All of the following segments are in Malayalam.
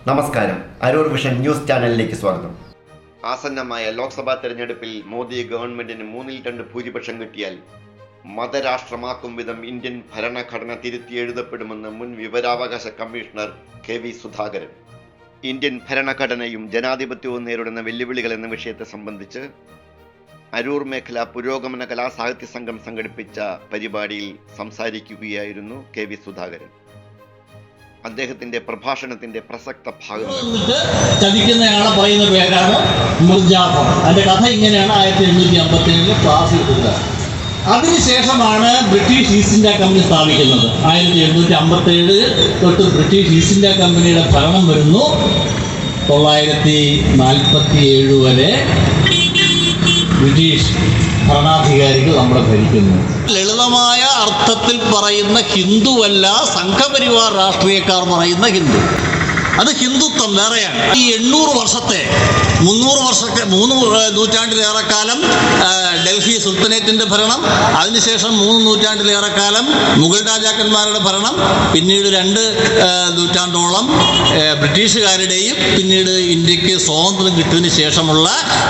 നമസ്കാരം, അരൂർ വിഷൻ ന്യൂസ് ചാനലിലേക്ക് സ്വാഗതം. ആസന്നമായ ലോക്സഭാ തെരഞ്ഞെടുപ്പിൽ മോദി ഗവൺമെന്റിന് 2/3 ഭൂരിപക്ഷം കിട്ടിയാൽ മതരാഷ്ട്രമാക്കും വിധം ഇന്ത്യൻ ഭരണഘടന തിരുത്തി എഴുതപ്പെടുമെന്ന് മുൻ വിവരാവകാശ കമ്മീഷണർ KV സുധാകരൻ. ഇന്ത്യൻ ഭരണഘടനയും ജനാധിപത്യവും നേരിടുന്ന വെല്ലുവിളികൾ എന്ന വിഷയത്തെ സംബന്ധിച്ച് അരൂർ മേഖല പുരോഗമന കലാസാഹിത്യ സംഘം സംഘടിപ്പിച്ച പരിപാടിയിൽ സംസാരിക്കുകയായിരുന്നു KV സുധാകരൻ. അദ്ദേഹത്തിന്റെ പ്രഭാഷണത്തിന്റെ പ്രസക്ത ഭാഗം ചതിക്കുന്നയാളെ പറയുന്ന പേരാണ് മിർജാഫർ. അതിന്റെ കഥ ഇങ്ങനെയാണ്. 1857 ക്ലാസ് കിട്ടുക. അതിനുശേഷമാണ് ബ്രിട്ടീഷ് ഈസ്റ്റ് ഇന്ത്യ കമ്പനി സ്ഥാപിക്കുന്നത്. 1857 തൊട്ട് ബ്രിട്ടീഷ് ഈസ്റ്റ് ഇന്ത്യ കമ്പനിയുടെ ഭരണം വരുന്നു. 947 വരെ ബ്രിട്ടീഷ് ഭരണാധികാരികൾ നമ്മളെ ഭരിക്കുന്നു. ലളിതമായ അർത്ഥത്തിൽ പറയുന്ന ഹിന്ദുവല്ല സംഘപരിവാർ രാഷ്ട്രീയക്കാർ പറയുന്ന ഹിന്ദു. അത് ഹിന്ദുത്വം വേറെയാണ്. ഈ 800 വർഷത്തെ 300 നൂറ്റാണ്ടിലേറെ കാലം ഡൽഹി സുൽത്തനേറ്റിന്റെ ഭരണം, അതിനുശേഷം 3 നൂറ്റാണ്ടിലേറെ കാലം മുഗൾ രാജാക്കന്മാരുടെ ഭരണം, പിന്നീട് 2 നൂറ്റാണ്ടോളം ബ്രിട്ടീഷുകാരുടെയും പിന്നീട് ഇന്ത്യക്ക് സ്വാതന്ത്ര്യം കിട്ടിയതിന് ശേഷമുള്ള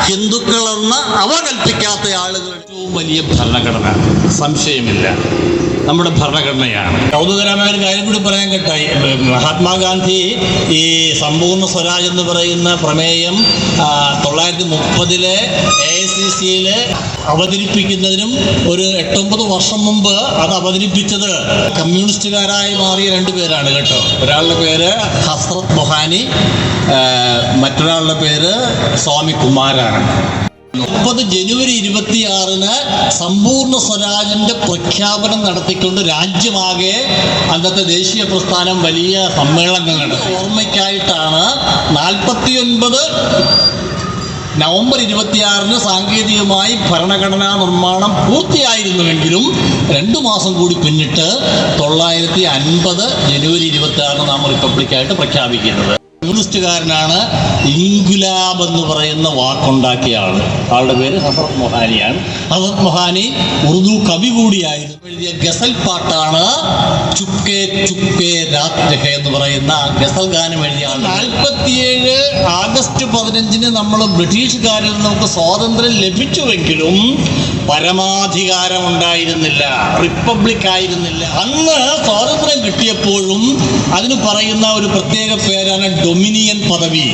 ഹിന്ദുക്കളെന്ന് അവകൽപ്പിക്കാത്ത ആളുകളുടെ ഏറ്റവും വലിയ ഭരണഘടന, സംശയമില്ല, നമ്മുടെ ഭരണഘടനയാണ്. കൗതുകരമായ ഒരു കാര്യം കൂടി പറയാൻ കേട്ടായി. മഹാത്മാഗാന്ധി ഈ സമ്പൂർണ്ണ സ്വരാജ് എന്ന് പറയുന്ന പ്രമേയം 1930 AICC അവതരിപ്പിക്കുന്നതിനും ഒരു 8-9 വർഷം മുമ്പ് അത് അവതരിപ്പിച്ചത് കമ്മ്യൂണിസ്റ്റുകാരായി മാറിയ 2 പേരാണ് കേട്ടോ. ഒരാളുടെ പേര് ഹസ്രത്ത് മൊഹാനി, മറ്റൊരാളുടെ പേര് സ്വാമി കുമാരാണ്. 30 ജനുവരി 26 സമ്പൂർണ്ണ സ്വരാജിന്റെ പ്രഖ്യാപനം നടത്തിക്കൊണ്ട് രാജ്യമാകെ അന്നത്തെ ദേശീയ പ്രസ്ഥാനം വലിയ സമ്മേളനങ്ങൾ നടത്തി. ഓർമ്മയ്ക്കായിട്ടാണ് 49 നവംബർ 26 സാങ്കേതികമായി ഭരണഘടനാ നിർമ്മാണം പൂർത്തിയായിരുന്നുവെങ്കിലും 2 മാസം കൂടി പിന്നിട്ട് 950 ജനുവരി 26 നാം റിപ്പബ്ലിക്കായിട്ട് പ്രഖ്യാപിക്കുന്നത്. കമ്മ്യൂണിസ്റ്റുകാരനാണ് ഇൻഖുലാബ് എന്ന് പറയുന്ന വാക്കുണ്ടാക്കിയ ആളുടെ പേര് ഹസ്രത്ത് മൊഹാനിയാണ്. ഹസ്രത്ത് മൊഹാനി ഉറുദു കവി കൂടിയായിരുന്നു. എഴുതിയ ഗസൽ പാട്ടാണ് ചുപ്കെ ചുപ്കെ രാത് രഹേ എന്ന് പറയുന്ന ഗസൽ ഗാനം എഴുതിയ ആൾ. 47 ആഗസ്റ്റ് 15 നമ്മൾ ബ്രിട്ടീഷുകാരിൽ നമുക്ക് സ്വാതന്ത്ര്യം ലഭിച്ചുവെങ്കിലും പരമാധികാരം ഉണ്ടായിരുന്നില്ല, റിപ്പബ്ലിക് ആയിരുന്നില്ല. അന്ന് സ്വാതന്ത്ര്യം കിട്ടിയപ്പോഴും അതിന് പറയുന്ന ഒരു പ്രത്യേക പേരാണ് ഡൊമിനിയൻ പദവി,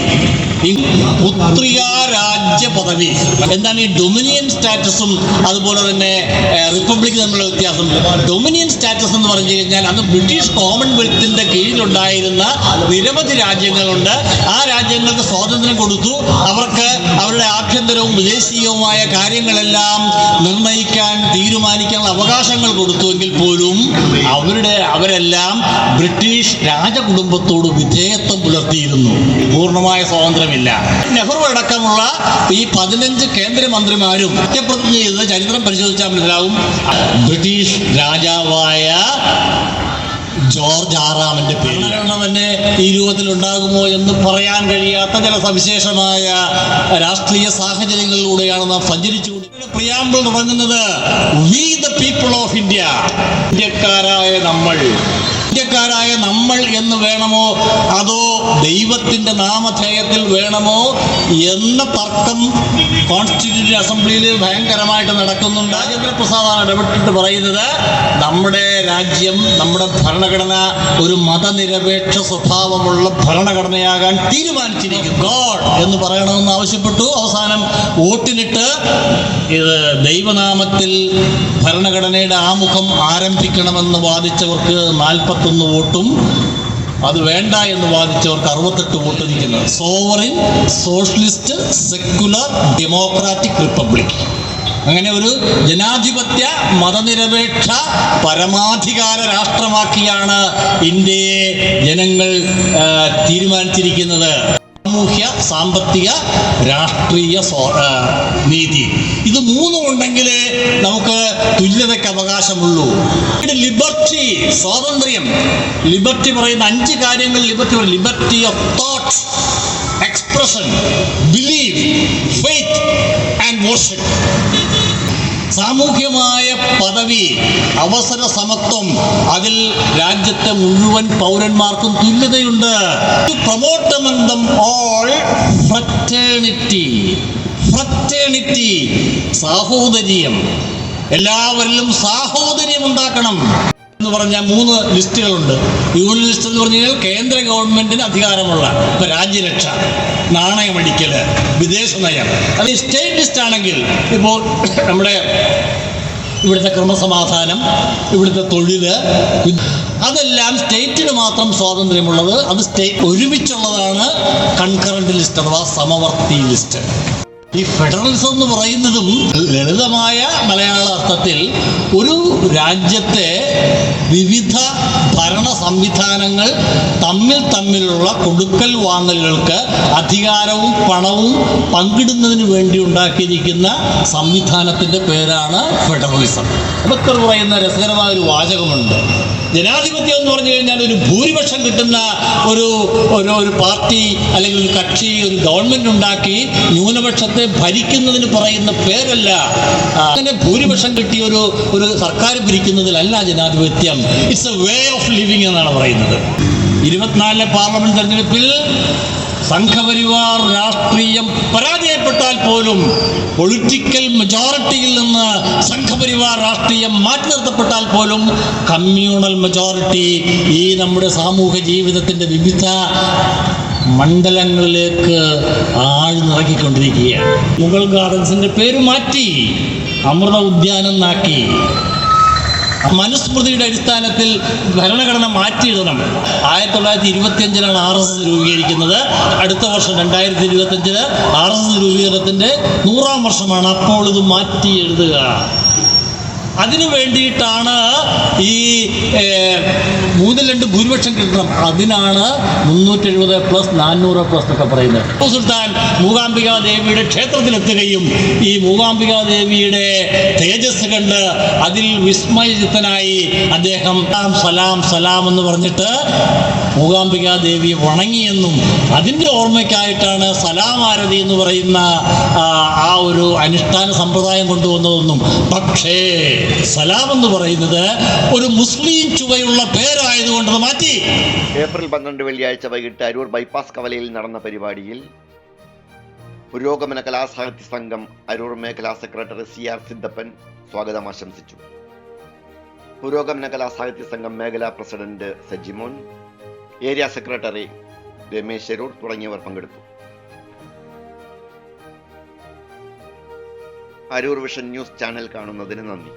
പുത്രിക രാജ്യ പദവി. എന്താണ് ഈ ഡൊമിനിയൻ സ്റ്റാറ്റസും അതുപോലെ തന്നെ റിപ്പബ്ലിക് തമ്മിലുള്ള വ്യത്യാസം? ഡൊമിനിയൻ സ്റ്റാറ്റസ് എന്ന് പറഞ്ഞു കഴിഞ്ഞാൽ അന്ന് ബ്രിട്ടീഷ് കോമൺവെൽത്തിന്റെ കീഴിലുണ്ടായിരുന്ന നിരവധി രാജ്യങ്ങളുണ്ട്. ആ രാജ്യങ്ങൾക്ക് സ്വാതന്ത്ര്യം കൊടുത്തു. അവർക്ക് അവരുടെ ആഭ്യന്തരവും വിദേശീയവുമായ കാര്യങ്ങളെല്ലാം നിർണയിക്കാൻ തീരുമാനിക്കാനുള്ള അവകാശങ്ങൾ കൊടുത്തുവെങ്കിൽ പോലും അവരെല്ലാം ബ്രിട്ടീഷ് രാജകുടുംബത്തോട് വിധേയത്വം പുലർത്തിയിരുന്നു. പൂർണ്ണമായ സ്വാതന്ത്ര്യമില്ല. നെഹ്റു അടക്കമുള്ള ഈ 15 കേന്ദ്രമന്ത്രിമാരും സത്യപ്രതിജ്ഞ ചെയ്ത് ചരിത്രം പരിശോധിച്ചാൽ മനസ്സിലാവും ബ്രിട്ടീഷ് രാജാവായ ജോർജ് 6ാമന്റെ പേര് തന്നെ ഈ രൂപത്തിൽ ഉണ്ടാകുമോ എന്ന് പറയാൻ കഴിയാത്ത ചില സവിശേഷമായ രാഷ്ട്രീയ സാഹചര്യങ്ങളിലൂടെയാണ് നാം സഞ്ചരിച്ചുകൊണ്ട്. പ്രിയാമ്പിൾ തുടങ്ങുന്നത് we the people of India, ഇന്ത്യക്കാരായ നമ്മൾ എന്ന് വേണമോ അതോ ദൈവത്തിന്റെ നാമധേയത്തിൽ വേണമോ എന്ന തർക്കം കോൺസ്റ്റിറ്റ്യൂന്റ് അസംബ്ലിയിൽ ഭയങ്കരമായിട്ട് നടക്കുന്നുണ്ട്. രാജേന്ദ്ര പ്രസാദാണ് ഇടപെട്ടിട്ട് പറയുന്നത് നമ്മുടെ രാജ്യം, നമ്മുടെ ഭരണഘടന ഒരു മതനിരപേക്ഷ സ്വഭാവമുള്ള ഭരണഘടനയാകാൻ തീരുമാനിച്ചിരിക്കുന്നു, ഗോഡ് എന്ന് പറയണമെന്ന് ആവശ്യപ്പെട്ടു. അവസാനം വോട്ടിനിട്ട് ഇത് ദൈവനാമത്തിൽ ഭരണഘടനയുടെ ആമുഖം ആരംഭിക്കണമെന്ന് വാദിച്ചവർക്ക് 41 വോട്ടും അത് വേണ്ട എന്ന് വാദിച്ചവർക്ക് 68 വോട്ട് നിൽക്കുന്നത്. Sovereign socialist secular democratic republic, അങ്ങനെ ഒരു ജനാധിപത്യ മതനിരപേക്ഷ പരമാധികാര രാഷ്ട്രമാക്കിയാണ് ഇന്ത്യയെ ജനങ്ങൾ തീരുമാനിച്ചിരിക്കുന്നത്. സാമൂഹ്യ, സാമ്പത്തിക, രാഷ്ട്രീയ നീതി, ഇത് 3 ഉണ്ടെങ്കിലേ നമുക്ക് തുല്യതയ്ക്ക് അവകാശമുള്ളൂ. ലിബർട്ടി, സ്വാതന്ത്ര്യം. ലിബർട്ടി പറയുന്ന 5 കാര്യങ്ങൾ ലിബർട്ടി പറയും. Liberty of thought, expression, belief, faith and worship. സാമൂഹ്യമായ പദവി, അവസര സമത്വം, അതിൽ രാജ്യത്തെ മുഴുവൻ പൗരന്മാർക്കും തുല്യതയുണ്ട്. Promote among them all fraternity, സാഹോദര്യം, എല്ലാവരിലും സാഹോദര്യം ഉണ്ടാക്കണം എന്ന് പറഞ്ഞാൽ 3 ലിസ്റ്റുകളുണ്ട്. യൂണിയൻ ലിസ്റ്റ് എന്ന് പറഞ്ഞു കഴിഞ്ഞാൽ കേന്ദ്ര ഗവൺമെന്റിന് അധികാരമുള്ള, ഇപ്പൊ രാജ്യരക്ഷ, നാണയമടിക്കൽ, വിദേശ നയം. അത് സ്റ്റേറ്റ് ലിസ്റ്റ് ആണെങ്കിൽ ഇപ്പോൾ നമ്മുടെ ഇവിടുത്തെ ക്രമസമാധാനം, ഇവിടുത്തെ തൊഴിൽ, അതെല്ലാം സ്റ്റേറ്റിന് മാത്രം സ്വാതന്ത്ര്യമുള്ളത്. അത് സ്റ്റേറ്റ് ഒരുമിച്ചുള്ളതാണ് കൺകറന്റ് ലിസ്റ്റ് അഥവാ സമവർത്തി ലിസ്റ്റ്. ഈ ഫെഡറലിസം എന്ന് പറയുന്നതും ലളിതമായ മലയാള അർത്ഥത്തിൽ ഒരു രാജ്യത്തെ വിവിധ ഭരണ സംവിധാനങ്ങൾ തമ്മിലുള്ള കൊടുക്കൽ വാങ്ങലുകൾക്ക് അധികാരവും പണവും പങ്കിടുന്നതിന് വേണ്ടി ഉണ്ടാക്കിയിരിക്കുന്ന സംവിധാനത്തിൻ്റെ പേരാണ് ഫെഡറലിസം. അംബേദ്കർ പറയുന്ന രസകരമായ ഒരു വാചകമുണ്ട്. ജനാധിപത്യം എന്ന് പറഞ്ഞു കഴിഞ്ഞാൽ ഒരു ഭൂരിപക്ഷം കിട്ടുന്ന ഒരു പാർട്ടി അല്ലെങ്കിൽ ഒരു കക്ഷി, ഒരു ഗവൺമെന്റ് ഉണ്ടാക്കി ന്യൂനപക്ഷത്തെ ഭരിക്കുന്നതിന് പറയുന്ന പേരല്ല. അങ്ങനെ ഭൂരിപക്ഷം കിട്ടിയ ഒരു സർക്കാർ ഭരിക്കുന്നതിലല്ല ജനാധിപത്യം. It's a way of living എന്നാണ് പറയുന്നത്. 24 പാർലമെന്റ് തെരഞ്ഞെടുപ്പിൽ സംഘപരിവാർ രാഷ്ട്രീയം പരാജയപ്പെട്ടാൽ പോലും, പൊളിറ്റിക്കൽ മെജോറിറ്റിയിൽ നിന്ന് സംഘപരിവാർ രാഷ്ട്രീയം മാറ്റി നിർത്തപ്പെട്ടാൽ പോലും കമ്മ്യൂണൽ മെജോറിറ്റി ഈ നമ്മുടെ സാമൂഹ്യ ജീവിതത്തിൻ്റെ വിവിധ മണ്ഡലങ്ങളിലേക്ക് ആഴ്ന്നിറക്കിക്കൊണ്ടിരിക്കുകയാണ്. മുഗൾ ഗാർഡൻസിൻ്റെ പേര് മാറ്റി അമൃത ഉദ്യാനം എന്നാക്കി. മനുസ്മൃതിയുടെ അടിസ്ഥാനത്തിൽ ഭരണഘടന മാറ്റിയെഴുതണം. 1925 RSS രൂപീകരിക്കുന്നത്. അടുത്ത വർഷം 2025 RSS രൂപീകരണത്തിൻ്റെ 100ാം വർഷമാണ്. അപ്പോൾ ഇത് മാറ്റി എഴുതുക. അതിനു വേണ്ടിയിട്ടാണ് ഈ 3/2 ഭൂരിപക്ഷം കിട്ടണം. അതിനാണ് 370 + 400 + എന്നൊക്കെ പറയുന്നത്. ടിപ്പു സുൽത്താൻ മൂകാംബികാ ദേവിയുടെ ക്ഷേത്രത്തിലെത്തുകയും ഈ മൂകാംബികാ ദേവിയുടെ തേജസ് കണ്ട് അതിൽ വിസ്മയചിത്തനായി അദ്ദേഹം സലാം സലാം എന്ന് പറഞ്ഞിട്ട് മൂകാംബികാ ദേവിയെ വണങ്ങിയെന്നും അതിൻ്റെ ഓർമ്മയ്ക്കായിട്ടാണ് സലാമാരതി എന്ന് പറയുന്ന ആ ഒരു അനുഷ്ഠാന സമ്പ്രദായം കൊണ്ടുവന്നതെന്നും. പക്ഷേ സലാം എന്ന് പറയുന്നത് ഒരു മുസ്ലിം ചുവയുള്ള പേരായതുകൊണ്ട് മാറ്റി. ഏപ്രിൽ 12 വെള്ളിയാഴ്ച വൈകിട്ട് അരൂർ ബൈപ്പാസ് കവലയിൽ നടന്ന പരിപാടിയിൽ പുരോഗമന കലാസാഹിത്യ സംഘം അരൂർ മേഖലാ സെക്രട്ടറി CR സിദ്ധപ്പൻ സ്വാഗതം ആശംസിച്ചു. പുരോഗമന കലാസാഹിത്യ സംഘം മേഖലാ president Sajimon, area secretary Ramesh Aroor തുടങ്ങിയവർ പങ്കെടുത്തു. അരൂർ വിഷൻ ന്യൂസ് ചാനൽ കാണുന്നതിന് നന്ദി.